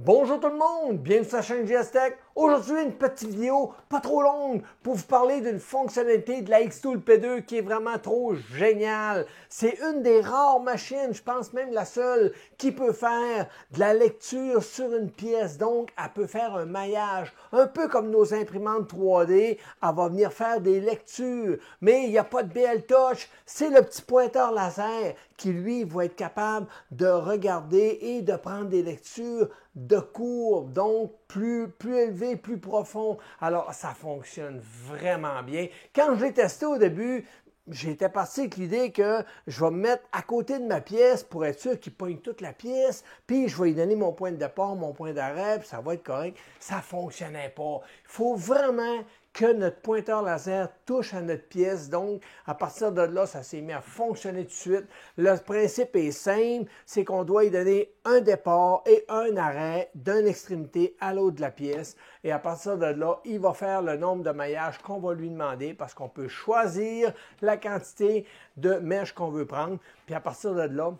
Bonjour tout le monde, bienvenue sur la chaîne JS Tech. Aujourd'hui, une petite vidéo pas trop longue pour vous parler d'une fonctionnalité de la Xtool P2 qui est vraiment trop géniale. C'est une des rares machines, je pense même la seule, qui peut faire de la lecture sur une pièce. Donc, elle peut faire un maillage, un peu comme nos imprimantes 3D. Elle va venir faire des lectures, mais il n'y a pas de BL Touch. C'est le petit pointeur laser qui, lui, va être capable de regarder et de prendre des lectures de courbes, donc plus élevé, plus profond. Alors, ça fonctionne vraiment bien. Quand je l'ai testé au début, j'étais parti avec l'idée que je vais me mettre à côté de ma pièce pour être sûr qu'il pogne toute la pièce, puis je vais lui donner mon point de départ, mon point d'arrêt, puis ça va être correct. Ça ne fonctionnait pas. Il faut vraiment que notre pointeur laser touche à notre pièce. Donc, à partir de là, ça s'est mis à fonctionner tout de suite. Le principe est simple, c'est qu'on doit y donner un départ et un arrêt d'une extrémité à l'autre de la pièce. Et à partir de là, il va faire le nombre de maillages qu'on va lui demander parce qu'on peut choisir la quantité de mèches qu'on veut prendre. Puis à partir de là,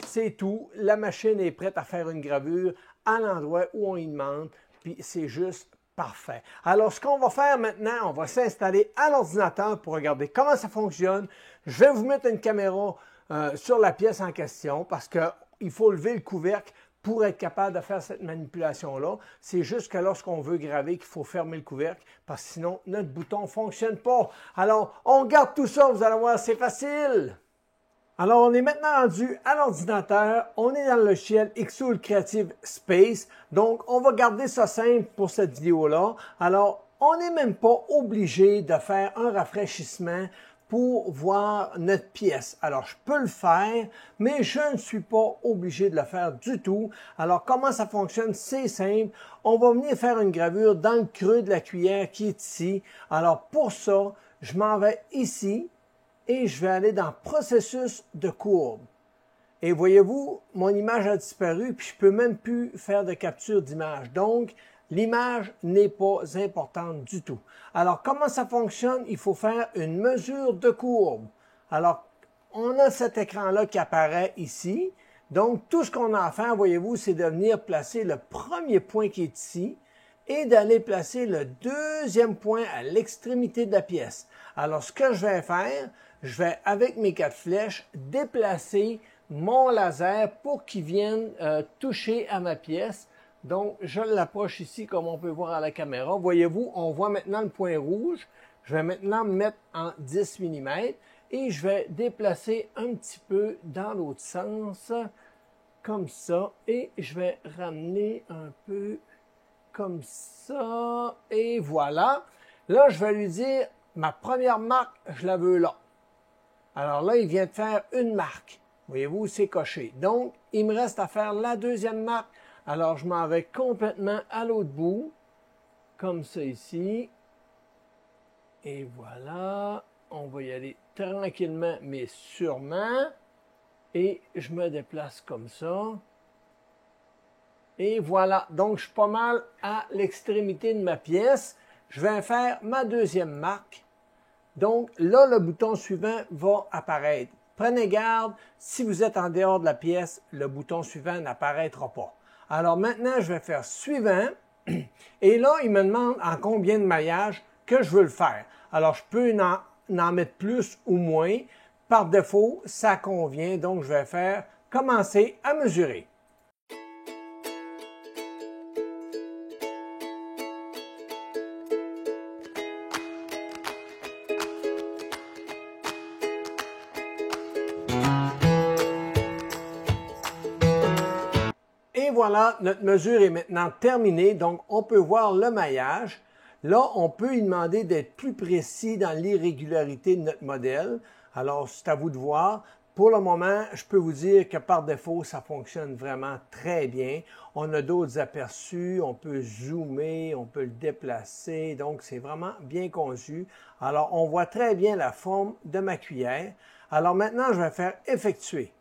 c'est tout. La machine est prête à faire une gravure à l'endroit où on y demande. Puis c'est juste parfait. Alors, ce qu'on va faire maintenant, on va s'installer à l'ordinateur pour regarder comment ça fonctionne. Je vais vous mettre une caméra sur la pièce en question parce qu'il faut lever le couvercle pour être capable de faire cette manipulation-là. C'est juste que lorsqu'on veut graver qu'il faut fermer le couvercle parce que sinon, notre bouton ne fonctionne pas. Alors, on regarde tout ça, vous allez voir, c'est facile. Alors, on est maintenant rendu à l'ordinateur. On est dans le logiciel Xtool Creative Space. Donc, on va garder ça simple pour cette vidéo-là. Alors, on n'est même pas obligé de faire un rafraîchissement pour voir notre pièce. Alors, je peux le faire, mais je ne suis pas obligé de le faire du tout. Alors, comment ça fonctionne? C'est simple. On va venir faire une gravure dans le creux de la cuillère qui est ici. Alors, pour ça, je m'en vais ici. Et je vais aller dans processus de courbe. Et voyez-vous, mon image a disparu, puis je ne peux même plus faire de capture d'image. Donc, l'image n'est pas importante du tout. Alors, comment ça fonctionne? Il faut faire une mesure de courbe. Alors, on a cet écran-là qui apparaît ici. Donc, tout ce qu'on a à faire, voyez-vous, c'est de venir placer le premier point qui est ici et d'aller placer le deuxième point à l'extrémité de la pièce. Alors, ce que je vais faire, je vais, avec mes 4 flèches, déplacer mon laser pour qu'il vienne toucher à ma pièce. Donc, je l'approche ici, comme on peut voir à la caméra. Voyez-vous, on voit maintenant le point rouge. Je vais maintenant me mettre en 10 mm et je vais déplacer un petit peu dans l'autre sens, comme ça. Et je vais ramener un peu comme ça. Et voilà. Là, je vais lui dire, ma première marque, je la veux là. Alors là, il vient de faire une marque. Voyez-vous, c'est coché. Donc, il me reste à faire la deuxième marque. Alors, je m'en vais complètement à l'autre bout, comme ça ici. Et voilà. On va y aller tranquillement, mais sûrement. Et je me déplace comme ça. Et voilà. Donc, je suis pas mal à l'extrémité de ma pièce. Je vais faire ma deuxième marque. Donc, là, le bouton suivant va apparaître. Prenez garde, si vous êtes en dehors de la pièce, le bouton suivant n'apparaîtra pas. Alors maintenant, je vais faire suivant. Et là, il me demande en combien de maillages que je veux le faire. Alors, je peux en mettre plus ou moins. Par défaut, ça convient. Donc, je vais faire commencer à mesurer. Et voilà, notre mesure est maintenant terminée, donc on peut voir le maillage. Là, on peut lui demander d'être plus précis dans l'irrégularité de notre modèle. Alors, c'est à vous de voir. Pour le moment, je peux vous dire que par défaut, ça fonctionne vraiment très bien. On a d'autres aperçus, on peut zoomer, on peut le déplacer, donc c'est vraiment bien conçu. Alors, on voit très bien la forme de ma cuillère. Alors maintenant, je vais faire effectuer.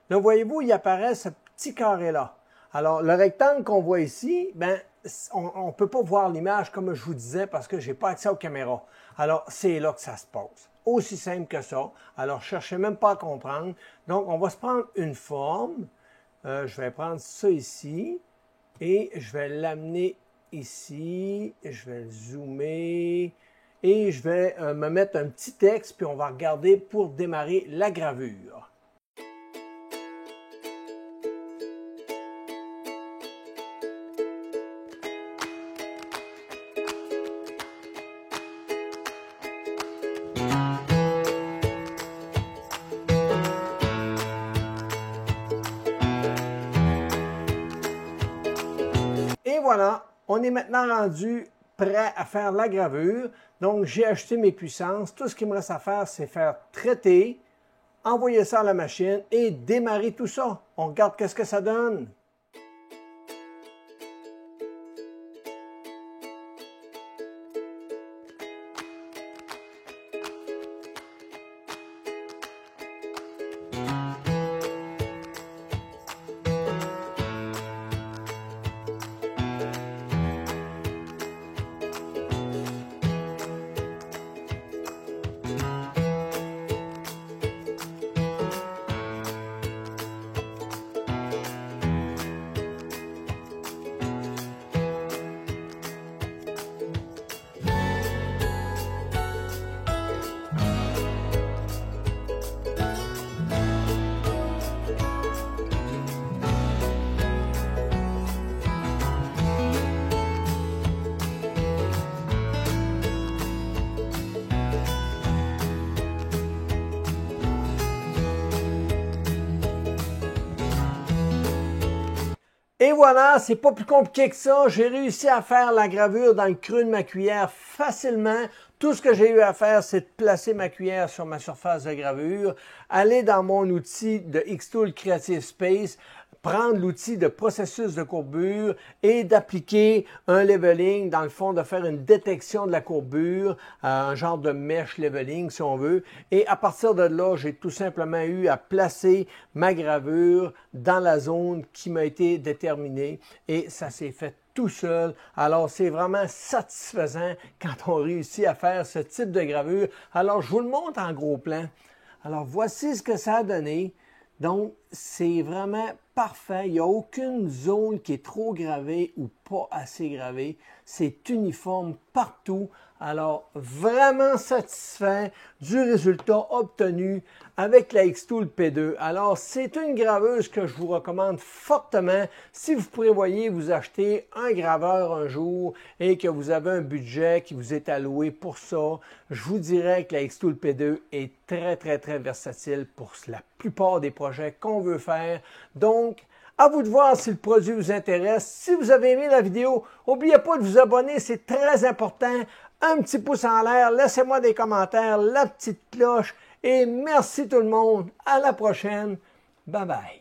Là, voyez-vous, il apparaît ce petit carré-là. Alors, le rectangle qu'on voit ici, ben, on ne peut pas voir l'image comme je vous disais parce que je n'ai pas accès aux caméras. Alors, c'est là que ça se passe. Aussi simple que ça. Alors, cherchez même pas à comprendre. Donc, on va se prendre une forme. Je vais prendre ça ici. Et je vais l'amener ici, je vais le zoomer et je vais me mettre un petit texte, puis on va regarder pour démarrer la gravure. Et voilà, on est maintenant rendu prêt à faire la gravure. Donc, j'ai acheté mes puissances. Tout ce qu'il me reste à faire, c'est faire traiter, envoyer ça à la machine et démarrer tout ça. On regarde qu'est-ce que ça donne. Et voilà, c'est pas plus compliqué que ça. J'ai réussi à faire la gravure dans le creux de ma cuillère facilement. Tout ce que j'ai eu à faire, c'est de placer ma cuillère sur ma surface de gravure, aller dans mon outil de Xtool Creative Space, prendre l'outil de processus de courbure et d'appliquer un leveling, dans le fond, de faire une détection de la courbure, un genre de mesh leveling si on veut. Et à partir de là, j'ai tout simplement eu à placer ma gravure dans la zone qui m'a été déterminée et ça s'est fait tout seul. Alors, c'est vraiment satisfaisant quand on réussit à faire ce type de gravure. Alors, je vous le montre en gros plan. Alors, voici ce que ça a donné. Donc, c'est vraiment parfait. Il n'y a aucune zone qui est trop gravée ou pas assez gravée. C'est uniforme partout. Alors, vraiment satisfait du résultat obtenu avec la Xtool P2. Alors, c'est une graveuse que je vous recommande fortement. Si vous prévoyez vous acheter un graveur un jour et que vous avez un budget qui vous est alloué pour ça, je vous dirais que la Xtool P2 est très versatile pour la plupart des projets qu'on veut faire. Donc, à vous de voir si le produit vous intéresse. Si vous avez aimé la vidéo, n'oubliez pas de vous abonner, c'est très important. Un petit pouce en l'air, laissez-moi des commentaires, la petite cloche et merci tout le monde. À la prochaine. Bye bye.